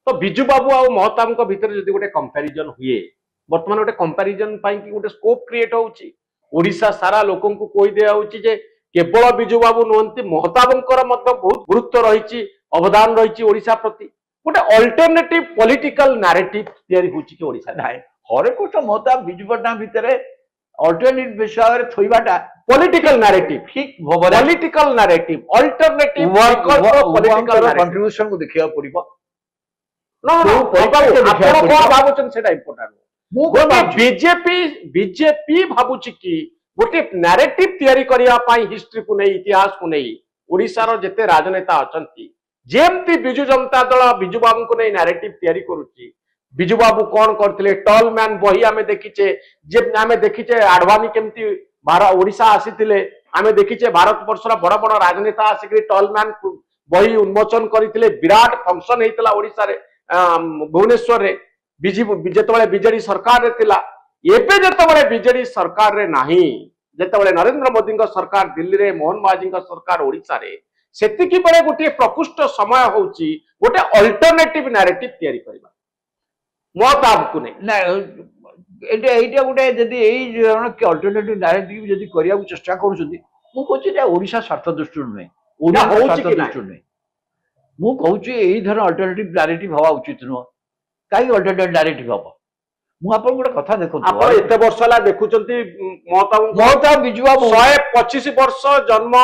तो बिजू बाबू आ महताब भितर जदि गोटे कंपैरिजन हुए बर्तमान गोटे कंपैरिजन पाई कि गोटे स्कोप क्रिएट होउची ओडिशा सारा लोकन को कोई दिया होउची जे केवल बिजू बाबू नुहंती महताबंकर मध्य बहुत गुरुत्व रही अवदान रही ओडिशा प्रति गोटे अल्टरनेटिव पॉलिटिकल नैरेटिव तैयारी होउची कि ओडिशा नाय हरेकृष्ण महताब बिजू पट्टनायक भितर अल्टरनेटिव विषय थोइबाटा पॉलिटिकल नैरेटिव ठीक भबरे political narrative alternative political contribution को देखिया पड़िबो बीजेपी भावुची कि गोटे नैरेटिव तैयारी करिया पाई हिस्ट्री को नहीं इतिहास को नहीं ओडिशार जेते राजनेता अछंती जेमती बिजु जनता दल बिजू बाबू को नहीं नैरेटिव तैयारी करूची बिजू बाबू कौन करथिले टॉल मैन बही आमे देखिचे जे आमे देखिचे आडवाणी केमती भारत ओडिशा आसीथिले आमे देखिचे भारत वर्षर बड़ बड़ राजनेता आसिकरी टॉल मैन बही उन्मोचन करथिले विराट फंक्शन हेतला ओडिशा रे भुवनेश्वर रे जेतबेले बीजेडी सरकार रे थिला एबे जेतबेले बीजेडी सरकार रे नाही जेतबेले नरेंद्र मोदी सरकार दिल्ली रे मोहन बाजी सरकार ओडिशा रे सेतिकी बेले गोटे प्रकृष्ट समय होउची गोटे अल्टरनेटिव नैरेटिव तैयारी करबा महताब को नहीं ना एटा एटा गोटे जदी एई जण के अल्टरनेटिव नैरेटिव जदी करिया चेष्टा करूछथि मु कहछि जे ओडिशा स्वार्थ दृष्टि नै ओडिशा स्वार्थ दृष्टि नै मु कहछि एई धर अल्टरनेटिव नैरेटिव हवा उचित न काई अल्टरनेटिव नैरेटिव हवा मु आपन गोटे कथा देखो आप एते वर्ष ला देखुचंती महताब बिजू बाबू 125 वर्ष जन्म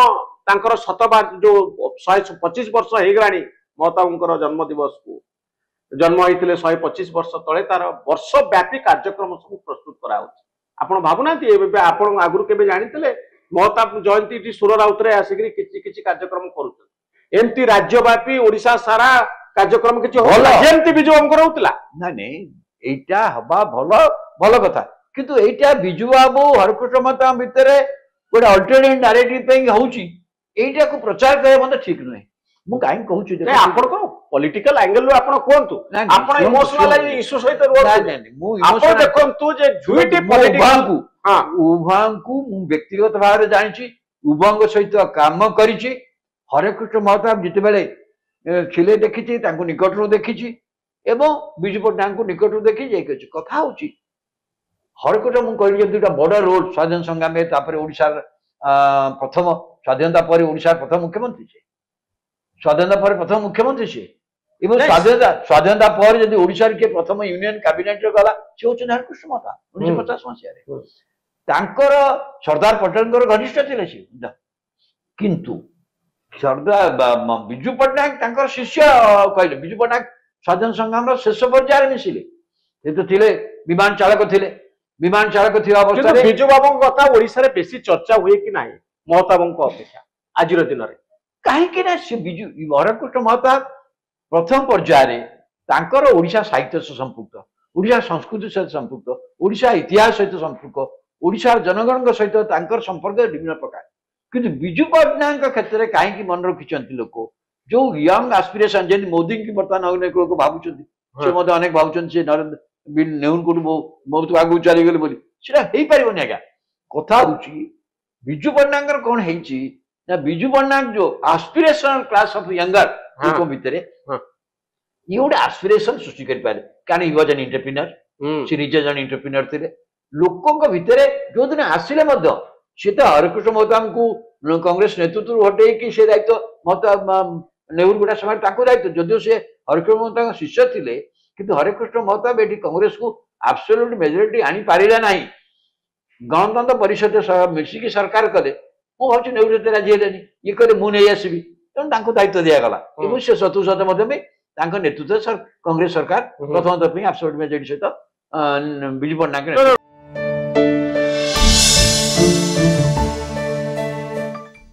तांकर शतबार जो 125 वर्ष हे गलानी महताबंकर जन्म दिवस को जन्म होते 125 वर्ष तले तार वर्ष व्यापी कार्यक्रम सब प्रस्तुत करा आपण भावुना आपण आगुरी केबे जानितले महताब जयंती सुर राउत रे आसिकरी किछि कार्यक्रम करूछ एमती राज्यव्यापी ओडिशा सारा कार्यक्रम किछि होला जेमती बिजू बाबू रहउतला ना नहीं एटा हबा भलो भलो कथा किंतु एटा बिजू बाबू हरकृष्ण महताब भितरे गोटे अल्टरनेटिव नैरेटिव पे होउची एटा को प्रचार करे मते ठीक नै मु काई कहूची जे आपण को पॉलिटिकल एंगल रो आपण कोंतु आपण इमोशनल इश्यू सहित रो मु आपण देखंतु जे जुइटी पॉलिटिकल को हां उभांकु मु व्यक्तिगत भाव जानिची उभंग सहित काम करिची हरकृष्ण महताब जिते बेले खिले देखिची तांको निकट रो देखिची एवं बिजू पट्टनायक को निकट रो देखि जे कथा होची हरकृष्ण मु कहली जे बड़ रोल स्वाधीन संग्राम में तापर ओडिसा प्रथम स्वाधीनता पर ओडिसा प्रथम मुख्यमंत्री छे स्वाधीनता पर प्रथम मुख्यमंत्री छे एवं स्वाधीनता पर यदि ओडिसा के प्रथम यूनियन कैबिनेट रे गला से होची हरकृष्ण महताब 1950 मसिया रे तांकर सरदार पटेल घनिष्ठ थिले से किंतु सरदार बिजू पट्टनायक तांकर शिष्य कहले बिजू पट्टनायक स्वाधीन संग्राम शेष पर्यायर मिसिले ये तो थिले विमान चालक थिबा अवस्था रे बिजू बाबू कथा ओडिसा रे बेसी चर्चा हुए कि नाही महताबंक अपेक्षा आज दिन रे काहे कि ना से बिजू हरकृष्ण महताब प्रथम पर्यायर रे तांकर ओडिशा साहित्य से संपुक्त ओडिशा संस्कृति से संपुक्त ओडिशा इतिहास सहित संपुक्त ओडिशा जनगण सहित तांकर संपर्क विभिन्न प्रकार किंतु बिजू पट्टनायक क्षेत्र में कहीं मन रखिंट लोक जो यंग एस्पिरेशन जमी मोदी की बर्तमान अनेक लोग भावुंट से अनेक भावुंट से नरेंद्र नेहुन को बहुत आगू चलीगले बोली पारन आज्ञा कथा बिजू पट्टनायक कौन है बिजू पट्टनायक जो एस्पिरेशनल क्लास ऑफ यंगर लोक भितर ये गोटे एस्पिरेशन सृष्टि कर कारण ही वाज एन एंटरप्रेन्योर से निजे जन एंटरप्रेन्योर थे लोकों भितर जो दिन आसिले सी तो हरकृष्ण महताब को कांग्रेस नेतृत्व हटे कि से दायित्व महताब नेहरू गोटा समय दायित्व जदिव से हरकृष्ण महताब शिष्य थे किंतु हरकृष्ण महताब ये कांग्रेस को एब्सोल्यूट मेजोरिटी आनी पारिला नहीं गणतंत्र परिषद मिसिकी सरकार कले मु भाव नेहरू से राजी हेलेनी ये कहले मु नहीं आसबि तेणु दायित्व दिगला एवं से नेतृत्व कांग्रेस सरकार प्रथम एब्सोल्यूट मेजोरिटी सहित बिजू पट्टनायक